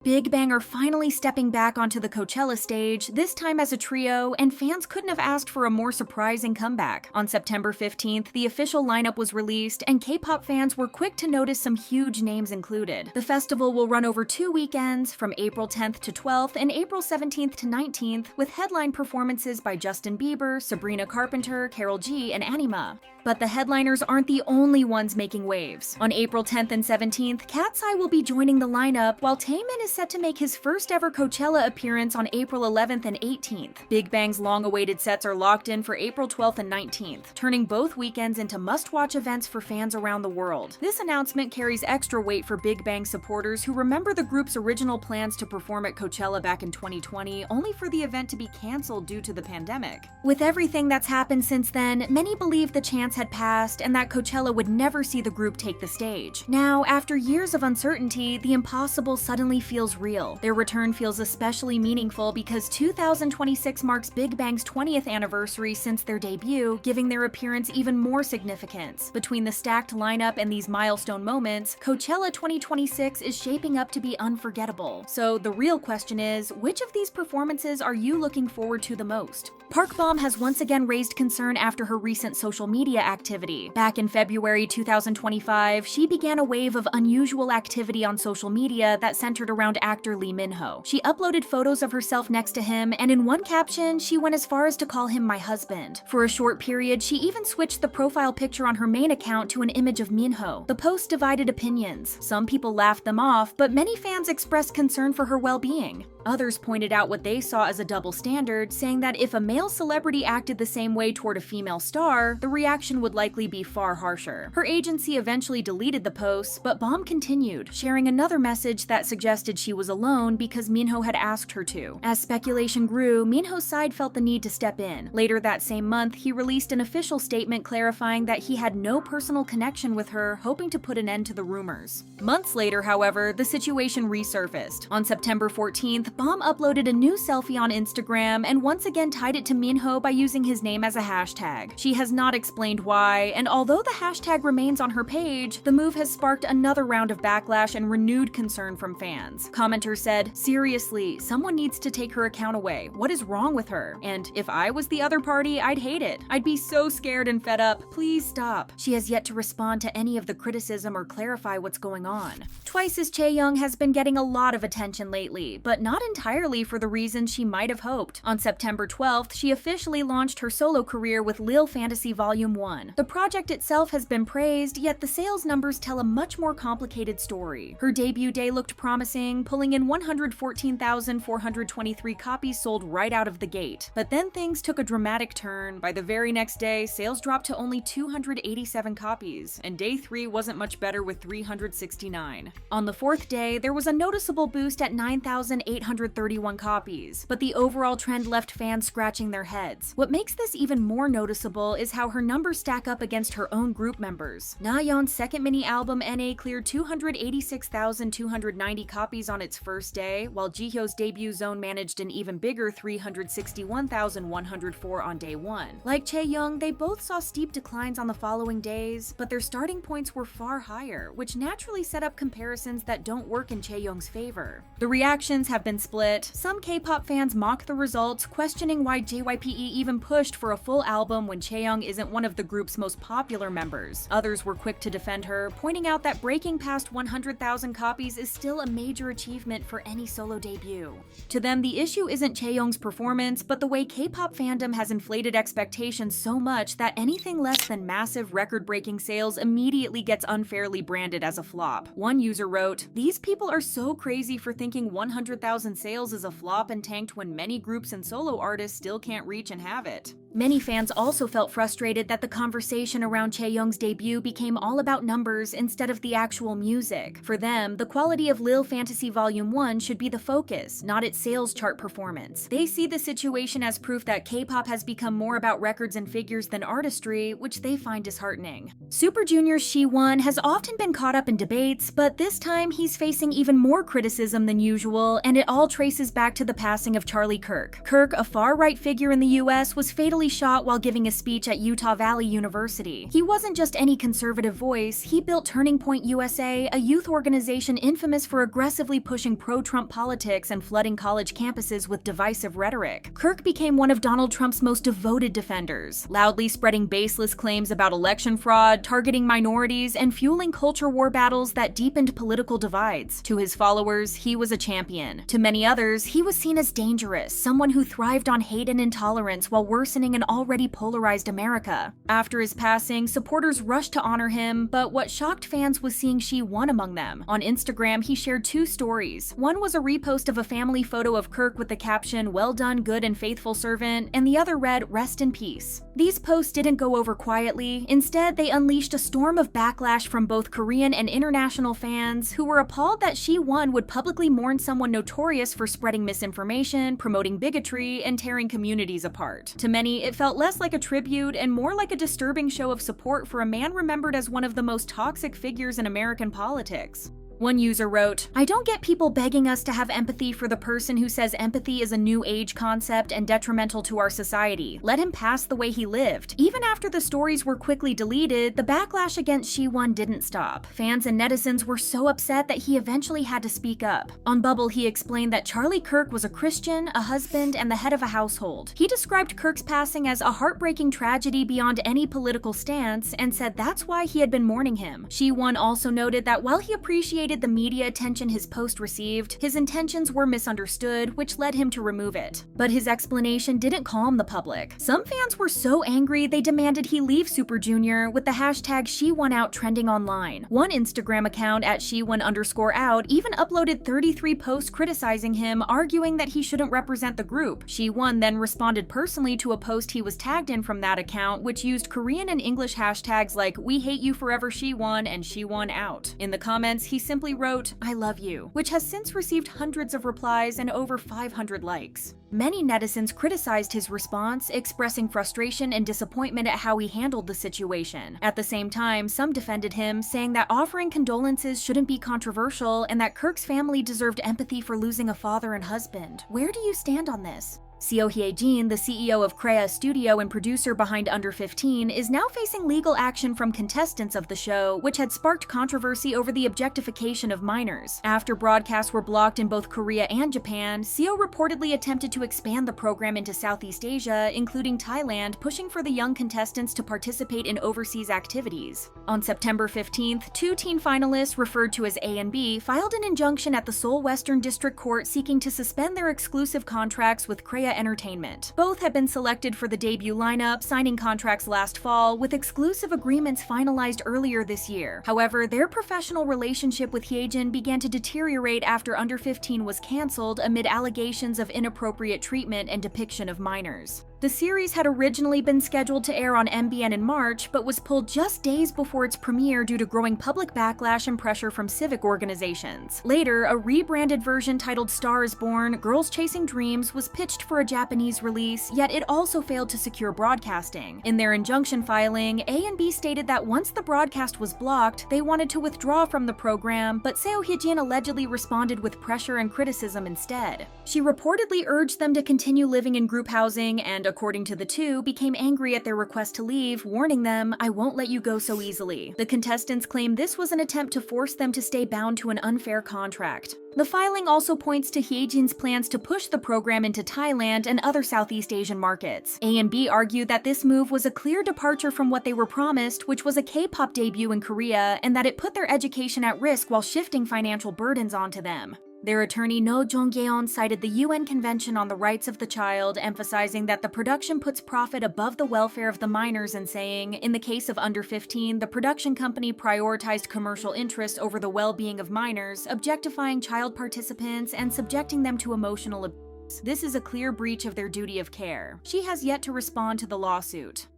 Big Bang are finally stepping back onto the Coachella stage, this time as a trio, and fans couldn't have asked for a more surprising comeback. On September 15th, the official lineup was released, and K-pop fans were quick to notice some huge names included. The festival will run over 2 weekends, from April 10th to 12th and April 17th to 19th, with headline performances by Justin Bieber, Sabrina Carpenter, Karol G, and Anima. But the headliners aren't the only ones making waves. On April 10th and 17th, Cat's Eye will be joining the lineup, while Taemin is set to make his first ever Coachella appearance on April 11th and 18th. Big Bang's long-awaited sets are locked in for April 12th and 19th, turning both weekends into must-watch events for fans around the world. This announcement carries extra weight for Big Bang supporters who remember the group's original plans to perform at Coachella back in 2020, only for the event to be cancelled due to the pandemic. With everything that's happened since then, many believe the chance had passed and that Coachella would never see the group take the stage. Now, after years of uncertainty, the impossible suddenly feels real. Their return feels especially meaningful because 2026 marks Big Bang's 20th anniversary since their debut, giving their appearance even more significance. Between the stacked lineup and these milestone moments, Coachella 2026 is shaping up to be unforgettable. So the real question is, which of these performances are you looking forward to the most? Park Bom has once again raised concern after her recent social media activity. Back in February 2025, she began a wave of unusual activity on social media that centered around actor Lee Min-ho. She uploaded photos of herself next to him, and in one caption, she went as far as to call him "my husband." For a short period, she even switched the profile picture on her main account to an image of Min-ho. The post divided opinions. Some people laughed them off, but many fans expressed concern for her well-being. Others pointed out what they saw as a double standard, saying that if a male celebrity acted the same way toward a female star, the reaction would likely be far harsher. Her agency eventually deleted the posts, but Bom continued, sharing another message that suggested she was alone because Minho had asked her to. As speculation grew, Minho's side felt the need to step in. Later that same month, he released an official statement clarifying that he had no personal connection with her, hoping to put an end to the rumors. Months later, however, the situation resurfaced. On September 14th, Bom uploaded a new selfie on Instagram and once again tied it to Minho by using his name as a hashtag. She has not explained why, and although the hashtag remains on her page, the move has sparked another round of backlash and renewed concern from fans. Commenters said, "Seriously, someone needs to take her account away. What is wrong with her? And if I was the other party, I'd hate it. I'd be so scared and fed up. Please stop." She has yet to respond to any of the criticism or clarify what's going on. Twice's Chaeyoung has been getting a lot of attention lately, but not entirely for the reasons she might have hoped. On September 12th, she officially launched her solo career with Lil Fantasy Volume 1. The project itself has been praised, yet the sales numbers tell a much more complicated story. Her debut day looked promising, pulling in 114,423 copies sold right out of the gate. But then things took a dramatic turn. By the very next day, sales dropped to only 287 copies, and day 3 wasn't much better with 369. On the 4th day, there was a noticeable boost at 9,831 copies, but the overall trend left fans scratching their heads. What makes this even more noticeable is how her numbers stack up against her own group members. Nayeon's second mini-album NA cleared 286,290 copies on its first day, while Jihyo's debut Zone managed an even bigger 361,104 on day 1. Like Chaeyoung, they both saw steep declines on the following days, but their starting points were far higher, which naturally set up comparisons that don't work in Chaeyoung's favor. The reactions have been split. Some K-pop fans mock the results, questioning why JYPE even pushed for a full album when Chaeyoung isn't one of the group's most popular members. Others were quick to defend her, pointing out that breaking past 100,000 copies is still a major achievement for any solo debut. To them, the issue isn't Chaeyoung's performance, but the way K-pop fandom has inflated expectations so much that anything less than massive record-breaking sales immediately gets unfairly branded as a flop. One user wrote, "These people are so crazy for thinking 100,000 sales is a flop and tanked when many groups and solo artists still can't reach and have it." Many fans also felt frustrated that the conversation around Chaeyoung's debut became all about numbers instead of the actual music. For them, the quality of Lil Fantasy Volume 1 should be the focus, not its sales chart performance. They see the situation as proof that K-pop has become more about records and figures than artistry, which they find disheartening. Super Junior's Siwon has often been caught up in debates, but this time he's facing even more criticism than usual, and it all traces back to the passing of Charlie Kirk. Kirk, a far-right figure in the US, was fatally brutally shot while giving a speech at Utah Valley University. He wasn't just any conservative voice, he built Turning Point USA, a youth organization infamous for aggressively pushing pro-Trump politics and flooding college campuses with divisive rhetoric. Kirk became one of Donald Trump's most devoted defenders, loudly spreading baseless claims about election fraud, targeting minorities, and fueling culture war battles that deepened political divides. To his followers, he was a champion. To many others, he was seen as dangerous, someone who thrived on hate and intolerance while worsening an already polarized America. After his passing, supporters rushed to honor him, but what shocked fans was seeing Siwon among them. On Instagram, he shared two stories. One was a repost of a family photo of Kirk with the caption, "Well done, good and faithful servant," and the other read, "Rest in peace." These posts didn't go over quietly. Instead, they unleashed a storm of backlash from both Korean and international fans who were appalled that Siwon would publicly mourn someone notorious for spreading misinformation, promoting bigotry, and tearing communities apart. To many, it felt less like a tribute and more like a disturbing show of support for a man remembered as one of the most toxic figures in American politics. One user wrote, "I don't get people begging us to have empathy for the person who says empathy is a new age concept and detrimental to our society. Let him pass the way he lived." Even after the stories were quickly deleted, the backlash against Siwon didn't stop. Fans and netizens were so upset that he eventually had to speak up. On Bubble, he explained that Charlie Kirk was a Christian, a husband, and the head of a household. He described Kirk's passing as a heartbreaking tragedy beyond any political stance and said that's why he had been mourning him. Siwon also noted that while he appreciated the media attention his post received, his intentions were misunderstood, which led him to remove it. But his explanation didn't calm the public. Some fans were so angry they demanded he leave Super Junior, with the hashtag #SheWonOut trending online. One Instagram account at @Shewon_out even uploaded 33 posts criticizing him, arguing that he shouldn't represent the group. Siwon then responded personally to a post he was tagged in from that account, which used Korean and English hashtags like "We hate you forever Siwon" and #SheWonOut. In the comments, he simply wrote, "I love you," which has since received hundreds of replies and over 500 likes. Many netizens criticized his response, expressing frustration and disappointment at how he handled the situation. At the same time, some defended him, saying that offering condolences shouldn't be controversial and that Kirk's family deserved empathy for losing a father and husband. Where do you stand on this? Seo Hyejin, the CEO of KOOKIELIT studio and producer behind Under15, is now facing legal action from contestants of the show, which had sparked controversy over the objectification of minors. After broadcasts were blocked in both Korea and Japan, Seo reportedly attempted to expand the program into Southeast Asia, including Thailand, pushing for the young contestants to participate in overseas activities. On September 15th, two teen finalists, referred to as A and B, filed an injunction at the Seoul Western District Court seeking to suspend their exclusive contracts with KOOKIELIT Entertainment. Both had been selected for the debut lineup, signing contracts last fall, with exclusive agreements finalized earlier this year. However, their professional relationship with Hyejin began to deteriorate after Under15 was cancelled amid allegations of inappropriate treatment and depiction of minors. The series had originally been scheduled to air on MBN in March, but was pulled just days before its premiere due to growing public backlash and pressure from civic organizations. Later, a rebranded version titled Star is Born: Girls Chasing Dreams was pitched for a Japanese release, yet it also failed to secure broadcasting. In their injunction filing, A and B stated that once the broadcast was blocked, they wanted to withdraw from the program, but Seo Hyejin allegedly responded with pressure and criticism instead. She reportedly urged them to continue living in group housing and, according to the two, became angry at their request to leave, warning them, "I won't let you go so easily." The contestants claim this was an attempt to force them to stay bound to an unfair contract. The filing also points to Hyejin's plans to push the program into Thailand and other Southeast Asian markets. A and B argued that this move was a clear departure from what they were promised, which was a K-pop debut in Korea, and that it put their education at risk while shifting financial burdens onto them. Their attorney No Jong-geon cited the UN Convention on the Rights of the Child, emphasizing that the production puts profit above the welfare of the minors and saying, in the case of Under15, the production company prioritized commercial interests over the well-being of minors, objectifying child participants and subjecting them to emotional abuse. This is a clear breach of their duty of care. She has yet to respond to the lawsuit.